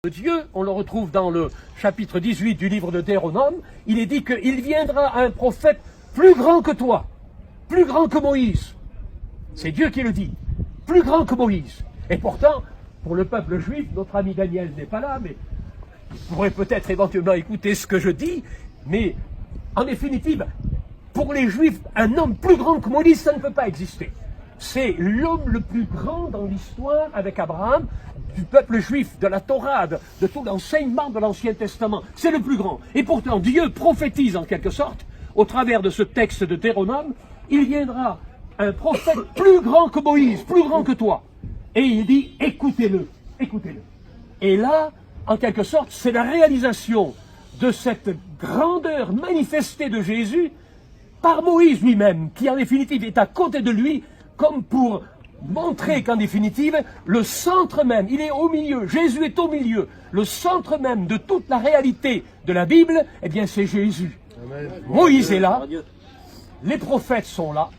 Dieu, on le retrouve dans le chapitre 18 du livre de Deutéronome, il est dit qu'il viendra un prophète plus grand que toi, plus grand que Moïse. C'est Dieu qui le dit, plus grand que Moïse. Et pourtant, pour le peuple juif, notre ami Daniel n'est pas là, mais il pourrait peut-être éventuellement écouter ce que je dis, mais en définitive, pour les juifs, un homme plus grand que Moïse, ça ne peut pas exister. C'est l'homme le plus grand dans l'histoire avec Abraham, du peuple juif, de la Torah, de tout l'enseignement de l'Ancien Testament. C'est le plus grand. Et pourtant, Dieu prophétise en quelque sorte, au travers de ce texte de Deutéronome, il viendra un prophète plus grand que Moïse, plus grand que toi. Et il dit, écoutez-le, écoutez-le. Et là, en quelque sorte, c'est la réalisation de cette grandeur manifestée de Jésus par Moïse lui-même, qui en définitive est à côté de lui, comme pour montrer qu'en définitive, le centre même, il est au milieu, Jésus est au milieu, le centre même de toute la réalité de la Bible, eh bien c'est Jésus. Amen. Moïse est là, les prophètes sont là,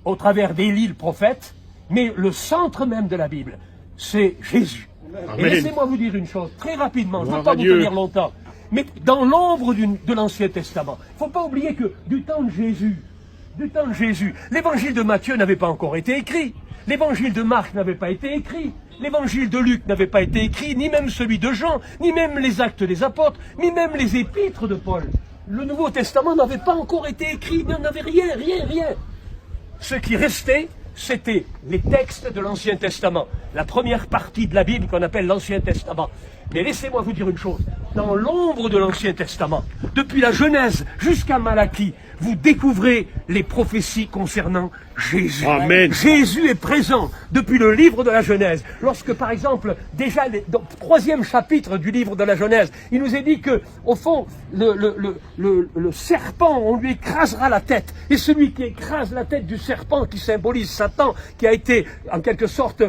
au travers d'Élie le prophète, mais le centre même de la Bible, c'est Jésus. Amen. Et laissez-moi vous dire une chose, très rapidement, je ne veux pas vous tenir longtemps, mais dans l'ombre de l'Ancien Testament, il ne faut pas oublier que du temps de Jésus, l'évangile de Matthieu n'avait pas encore été écrit, l'évangile de Marc n'avait pas été écrit, l'évangile de Luc n'avait pas été écrit, ni même celui de Jean, ni même les actes des apôtres, ni même les épîtres de Paul. Le Nouveau Testament n'avait pas encore été écrit, il n'y en avait rien. Ce qui restait, c'était les textes de l'Ancien Testament, la première partie de la Bible qu'on appelle l'Ancien Testament. Mais laissez-moi vous dire une chose, dans l'ombre de l'Ancien Testament, depuis la Genèse jusqu'à Malachie, vous découvrez les prophéties concernant Jésus. Amen. Jésus est présent depuis le livre de la Genèse. Lorsque, par exemple, déjà dans le 3e chapitre du livre de la Genèse, il nous est dit que, au fond, le serpent, on lui écrasera la tête. Et celui qui écrase la tête du serpent, qui symbolise Satan, qui a été, en quelque sorte,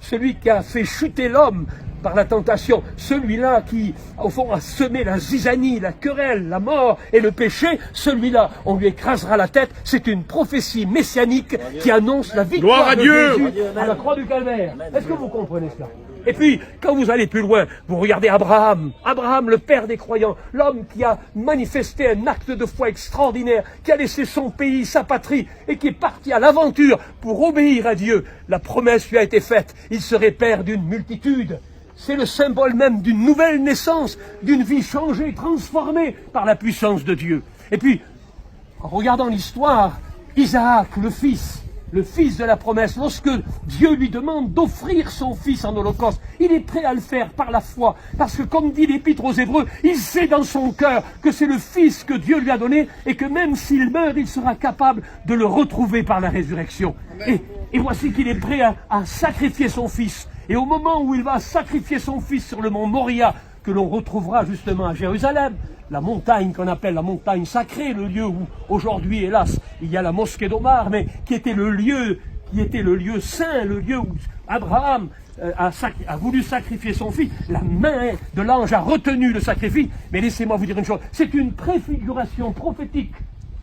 celui qui a fait chuter l'homme par la tentation, celui-là qui, au fond, a semé la zizanie, la querelle, la mort et le péché, celui-là, on lui écrasera la tête. C'est une prophétie messianique qui annonce la victoire de Jésus à la croix du Calvaire. Est-ce que vous comprenez cela? Et puis, quand vous allez plus loin, vous regardez Abraham, le père des croyants, l'homme qui a manifesté un acte de foi extraordinaire, qui a laissé son pays, sa patrie, et qui est parti à l'aventure pour obéir à Dieu. La promesse lui a été faite, il serait père d'une multitude. C'est le symbole même d'une nouvelle naissance, d'une vie changée, transformée par la puissance de Dieu. Et puis, en regardant l'histoire, Isaac, le fils de la promesse, lorsque Dieu lui demande d'offrir son fils en holocauste, il est prêt à le faire par la foi, parce que comme dit l'Épître aux Hébreux, il sait dans son cœur que c'est le fils que Dieu lui a donné, et que même s'il meurt, il sera capable de le retrouver par la résurrection. Et voici qu'il est prêt à sacrifier son fils. Et au moment où il va sacrifier son fils sur le mont Moria, que l'on retrouvera justement à Jérusalem, la montagne qu'on appelle la montagne sacrée, le lieu où aujourd'hui, hélas, il y a la mosquée d'Omar, mais qui était le lieu saint, le lieu où Abraham a voulu sacrifier son fils. La main de l'ange a retenu le sacrifice. Mais laissez-moi vous dire une chose, c'est une préfiguration prophétique.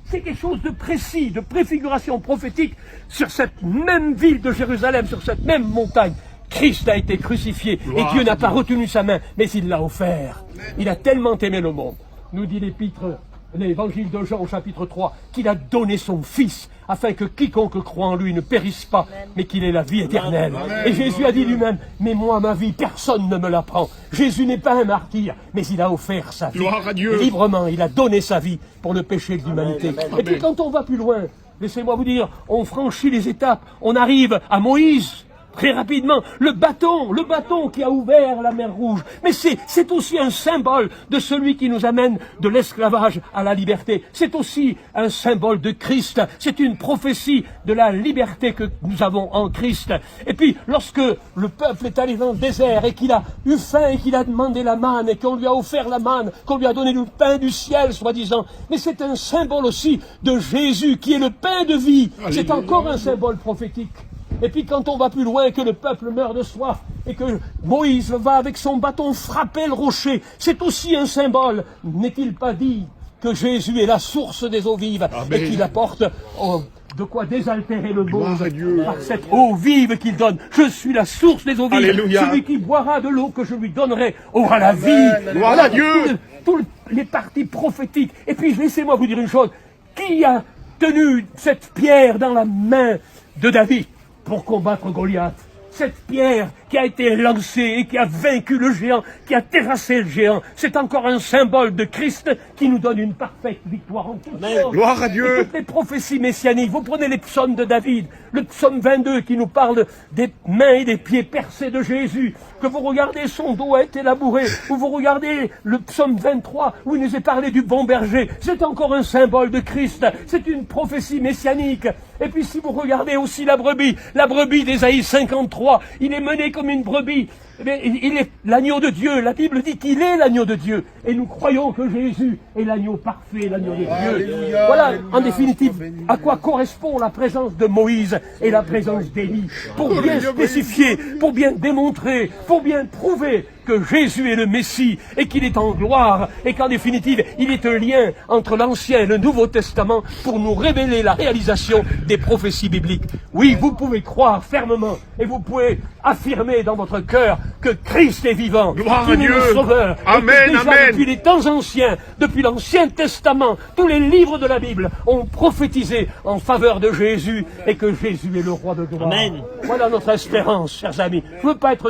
C'est quelque chose de précis, de préfiguration prophétique sur cette même ville de Jérusalem, sur cette même montagne. Christ a été crucifié et Dieu n'a pas retenu sa main, mais il l'a offert. Il a tellement aimé le monde, nous dit l'évangile de Jean au chapitre 3, qu'il a donné son Fils, afin que quiconque croit en lui ne périsse pas, mais qu'il ait la vie éternelle. Et Jésus a dit lui-même, mais moi, ma vie, personne ne me la prend. Jésus n'est pas un martyr, mais il a offert sa vie. Librement, il a donné sa vie pour le péché de l'humanité. Et puis quand on va plus loin, laissez-moi vous dire, on franchit les étapes, on arrive à Moïse. Très rapidement, le bâton qui a ouvert la mer Rouge. Mais c'est aussi un symbole de celui qui nous amène de l'esclavage à la liberté. C'est aussi un symbole de Christ. C'est une prophétie de la liberté que nous avons en Christ. Et puis, lorsque le peuple est allé dans le désert et qu'il a eu faim et qu'il a demandé la manne et qu'on lui a offert la manne, qu'on lui a donné le pain du ciel, soi-disant. Mais c'est un symbole aussi de Jésus qui est le pain de vie. C'est encore un symbole prophétique. Et puis quand on va plus loin, que le peuple meurt de soif, et que Moïse va avec son bâton frapper le rocher, c'est aussi un symbole. N'est-il pas dit que Jésus est la source des eaux vives, et qu'il apporte de quoi désaltérer le Gloire monde à Dieu. par cette eau vive qu'il donne. Je suis la source des eaux vives. Alléluia. Celui qui boira de l'eau que je lui donnerai aura la vie. Gloire à Dieu. Tous les parties prophétiques. Et puis laissez-moi vous dire une chose. Qui a tenu cette pierre dans la main de David pour combattre Goliath? Cette pierre qui a été lancée et qui a vaincu le géant, qui a terrassé le géant, c'est encore un symbole de Christ qui nous donne une parfaite victoire en tout temps. Gloire à Dieu. Et toutes les prophéties messianiques, vous prenez les psaumes de David, le psaume 22 qui nous parle des mains et des pieds percés de Jésus, que vous regardez, son dos a été labouré, ou vous regardez le psaume 23 où il nous est parlé du bon berger, c'est encore un symbole de Christ, c'est une prophétie messianique. Et puis si vous regardez aussi la brebis d'Ésaïe 53, il est mené comme une brebis. Mais il est l'agneau de Dieu. La Bible dit qu'il est l'agneau de Dieu. Et nous croyons que Jésus est l'agneau parfait, l'agneau de Dieu. Alléluia, Voilà, alléluia, en définitive, béni. à quoi correspond la présence de Moïse et la présence d'Élie. Pour bien spécifier, pour bien démontrer, pour bien prouver que Jésus est le Messie et qu'il est en gloire et qu'en définitive, il est un lien entre l'Ancien et le Nouveau Testament pour nous révéler la réalisation des prophéties bibliques. Oui, vous pouvez croire fermement et vous pouvez affirmer dans votre cœur que Christ est vivant, Gloire à qu'il est Dieu. le Sauveur. Amen, et que déjà, amen. depuis les temps anciens, depuis l'Ancien Testament, tous les livres de la Bible ont prophétisé en faveur de Jésus et que Jésus est le roi de gloire. Amen. Voilà notre espérance, chers amis. Je ne veux pas être